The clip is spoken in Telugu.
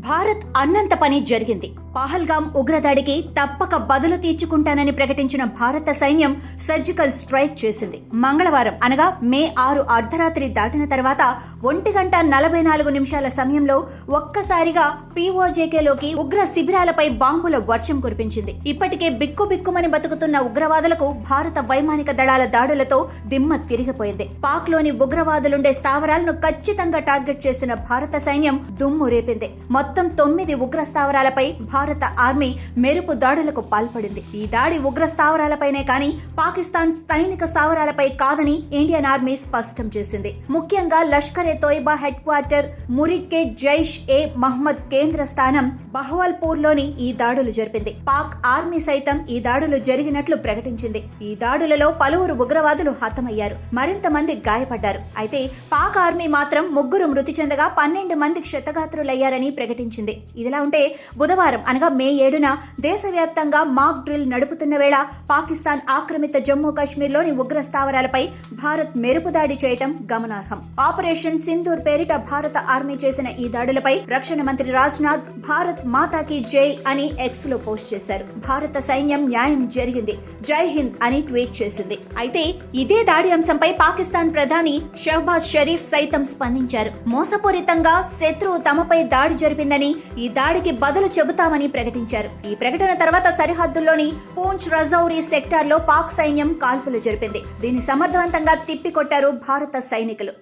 భారత్ అన్నంత పని జరిగింది. పహల్గాం ఉగ్రదాడికి తప్పక బదులు తీర్చుకుంటానని ప్రకటించిన భారత సైన్యం సర్జికల్ స్ట్రైక్ చేసింది. మంగళవారం అనగా మే 6 అర్ధరాత్రి దాటిన తర్వాత 1:44 సమయంలో ఒక్కసారిగా పీఓజేకేలోకి ఉగ్ర శిబిరాలపై బాంబుల వర్షం కురిపించింది. ఇప్పటికే బిక్కుబిక్కుమని బతుకుతున్న ఉగ్రవాదులకు భారత వైమానిక దళాల దాడులతో దిమ్మ తిరిగిపోయింది. పాక్ లోని ఉగ్రవాదులుండే స్థావరాలను ఖచ్చితంగా టార్గెట్ చేసిన భారత సైన్యం దుమ్ము రేపింది. మొత్తం 9 ఉగ్ర స్థావరాలపై భారత ఆర్మీ మెరుపు దాడులకు పాల్పడింది. ఈ దాడి ఉగ్ర స్థావరాలపైనే కానీ పాకిస్తాన్ సైనిక స్థావరాలపై కాదని ఇండియన్ ఆర్మీ స్పష్టం చేసింది. ముఖ్యంగా లష్కరే తోయిబా హెడ్ క్వార్టర్, మురిడ్కే జైష్ ఏ మహ్మద్ కేంద్ర స్థానం బహవల్పూర్ లోని ఈ దాడులు జరిపింది. పాక్ ఆర్మీ సైతం ఈ దాడులు జరిగినట్లు ప్రకటించింది. ఈ దాడులలో పలువురు ఉగ్రవాదులు హతమయ్యారు, మరింత మంది గాయపడ్డారు. అయితే పాక్ ఆర్మీ మాత్రం 3 మృతి చెందగా 12 మంది క్షతగాత్రులయ్యారని ప్రకటించింది. ఇదిలా ఉంటే బుధవారం అనగా మే 7న దేశవ్యాప్తంగా మాక్ డ్రిల్ నడుపుతున్న వేళ పాకిస్తాన్ ఆక్రమిత జమ్మూ కాశ్మీర్ లోని ఉగ్ర స్థావరాలపై భారత్ మెరుపు దాడి చేయటం గమనార్హం. ఆపరేషన్ సింధూర్ పేరిట భారత ఆర్మీ చేసిన ఈ దాడులపై రక్షణ మంత్రి రాజ్నాథ్ భారత్ మాతాకి జై అని ఎక్స్ లో పోస్ట్ చేశారు. భారత సైన్యం న్యాయం జరిగింది, జై హింద్ అని ట్వీట్ చేసింది. అయితే ఇదే దాడి అంశంపై పాకిస్తాన్ ప్రధాని షహబాజ్ షరీఫ్ సైతం స్పందించారు. మోసపూరితంగా శత్రువు తమపై దాడి జరిపిందని, ఈ దాడికి బదులు చెబుతామని ప్రకటించారు. ఈ ప్రకటన తర్వాత సరిహద్దుల్లోని పూంచ్ రజౌరీ సెక్టార్ లో పాక్ సైన్యం కాల్పులు జరిపింది. దీన్ని సమర్థవంతంగా తిప్పికొట్టారు భారత సైనికులు.